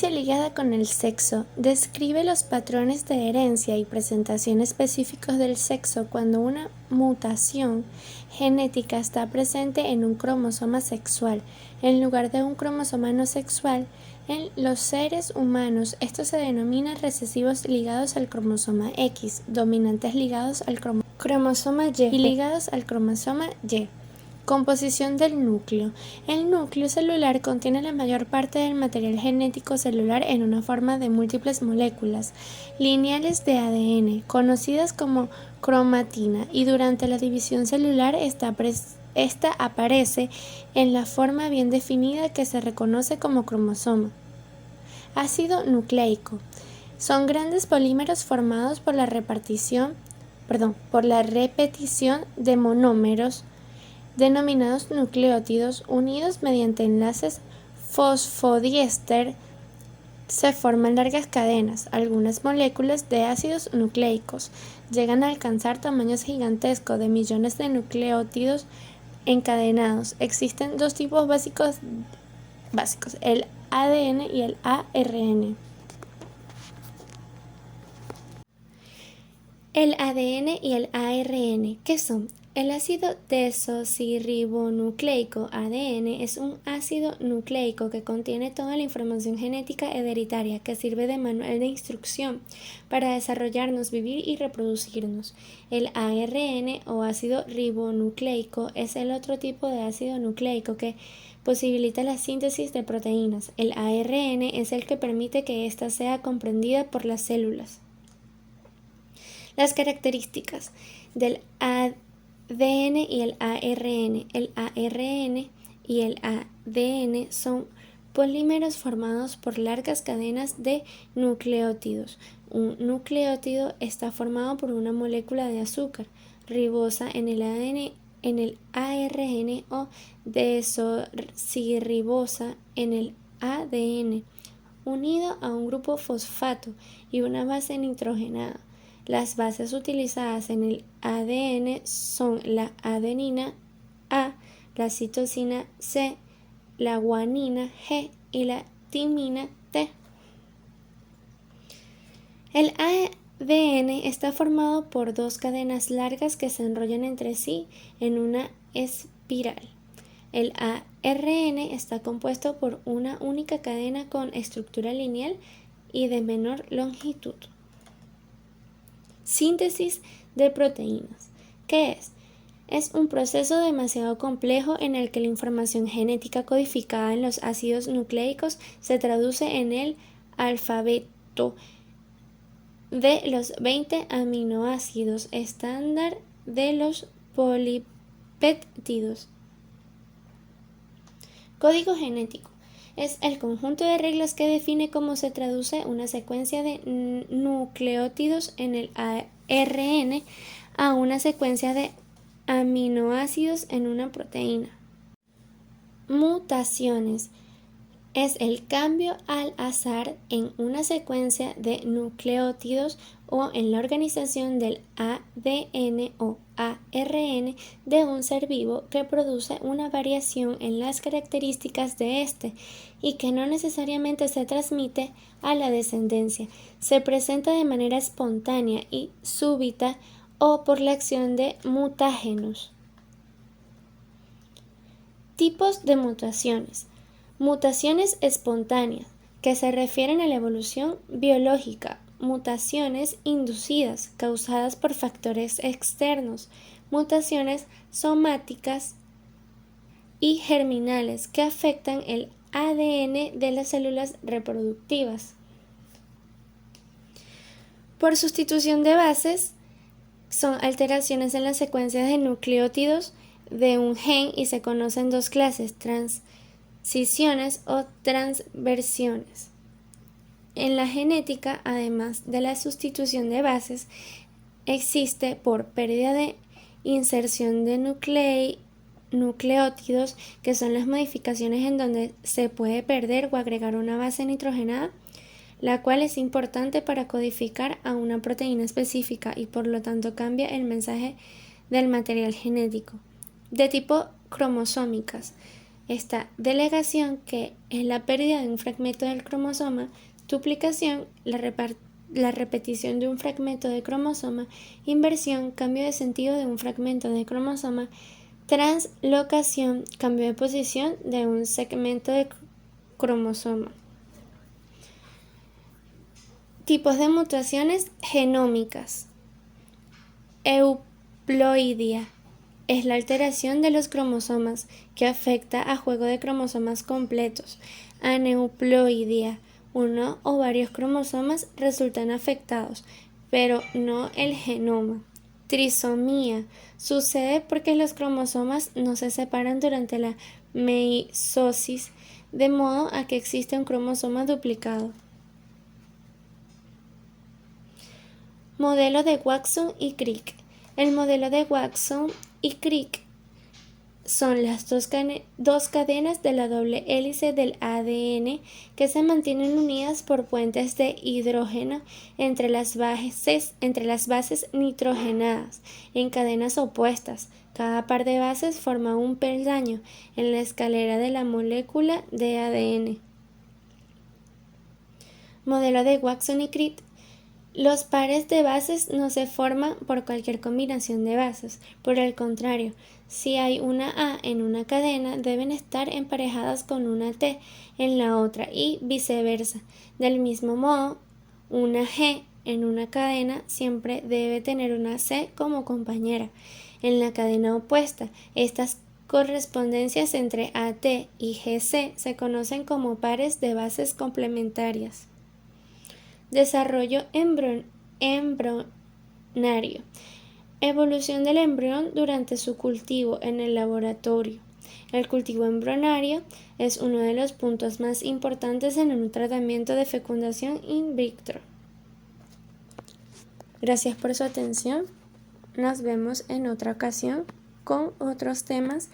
Ligada con el sexo, describe los patrones de herencia y presentación específicos del sexo cuando una mutación genética está presente en un cromosoma sexual, en lugar de un cromosoma no sexual. En los seres humanos, esto se denomina recesivos ligados al cromosoma X, dominantes ligados al cromosoma Y y ligados al cromosoma Y. Composición del núcleo. El núcleo celular contiene la mayor parte del material genético celular en una forma de múltiples moléculas lineales de ADN, conocidas como cromatina, y durante la división celular esta aparece en la forma bien definida que se reconoce como cromosoma. Ácido nucleico. Son grandes polímeros formados por la repetición de monómeros denominados nucleótidos unidos mediante enlaces fosfodiéster. Se forman largas cadenas. Algunas moléculas de ácidos nucleicos llegan a alcanzar tamaños gigantescos de millones de nucleótidos encadenados. Existen dos tipos básicos, el ADN y el ARN. El ADN y el ARN, ¿qué son? El ácido desoxirribonucleico ADN es un ácido nucleico que contiene toda la información genética hereditaria que sirve de manual de instrucción para desarrollarnos, vivir y reproducirnos. El ARN o ácido ribonucleico es el otro tipo de ácido nucleico que posibilita la síntesis de proteínas. El ARN es el que permite que ésta sea comprendida por las células. Las características del ADN y el ARN. El ARN y el ADN son polímeros formados por largas cadenas de nucleótidos. Un nucleótido está formado por una molécula de azúcar ribosa en el ADN, en el ARN, o desoxirribosa en el ADN, unido a un grupo fosfato y una base nitrogenada. Las bases utilizadas en el ADN son la adenina A, la citosina C, la guanina G y la timina T. El ADN está formado por dos cadenas largas que se enrollan entre sí en una espiral. El ARN está compuesto por una única cadena con estructura lineal y de menor longitud. Síntesis de proteínas. ¿Qué es? Es un proceso demasiado complejo en el que la información genética codificada en los ácidos nucleicos se traduce en el alfabeto de los 20 aminoácidos estándar de los polipéptidos. Código genético. Es el conjunto de reglas que define cómo se traduce una secuencia de nucleótidos en el ARN a una secuencia de aminoácidos en una proteína. Mutaciones. Es el cambio al azar en una secuencia de nucleótidos o en la organización del ADN o ARN de un ser vivo que produce una variación en las características de este y que no necesariamente se transmite a la descendencia. Se presenta de manera espontánea y súbita o por la acción de mutágenos. Tipos de mutaciones. Mutaciones espontáneas, que se refieren a la evolución biológica. Mutaciones inducidas, causadas por factores externos. Mutaciones somáticas y germinales, que afectan el ADN de las células reproductivas. Por sustitución de bases, son alteraciones en las secuencias de nucleótidos de un gen y se conocen dos clases: transiciones o transversiones. En la genética, además de la sustitución de bases, existe por pérdida de inserción de nucleótidos, que son las modificaciones en donde se puede perder o agregar una base nitrogenada, la cual es importante para codificar a una proteína específica y por lo tanto cambia el mensaje del material genético. De tipo cromosómicas. Esta delegación, que es la pérdida de un fragmento del cromosoma, duplicación, la repetición de un fragmento de cromosoma, inversión, cambio de sentido de un fragmento de cromosoma, translocación, cambio de posición de un segmento de cromosoma. Tipos de mutaciones genómicas. Euploidia es la alteración de los cromosomas que afecta a juego de cromosomas completos. Aneuploidia, uno o varios cromosomas resultan afectados, pero no el genoma. Trisomía sucede porque los cromosomas no se separan durante la meiosis, de modo a que existe un cromosoma duplicado. Modelo de Watson y Crick. El modelo de Watson y Crick son las dos cadenas de la doble hélice del ADN que se mantienen unidas por puentes de hidrógeno entre las bases nitrogenadas en cadenas opuestas. Cada par de bases forma un peldaño en la escalera de la molécula de ADN. Modelo de Watson y Crick. Los pares de bases no se forman por cualquier combinación de bases. Por el contrario, si hay una A en una cadena, deben estar emparejadas con una T en la otra y viceversa. Del mismo modo, una G en una cadena siempre debe tener una C como compañera. En la cadena opuesta, estas correspondencias entre AT y GC se conocen como pares de bases complementarias. Desarrollo embrionario. Evolución del embrión durante su cultivo en el laboratorio. El cultivo embrionario es uno de los puntos más importantes en un tratamiento de fecundación in vitro. Gracias por su atención. Nos vemos en otra ocasión con otros temas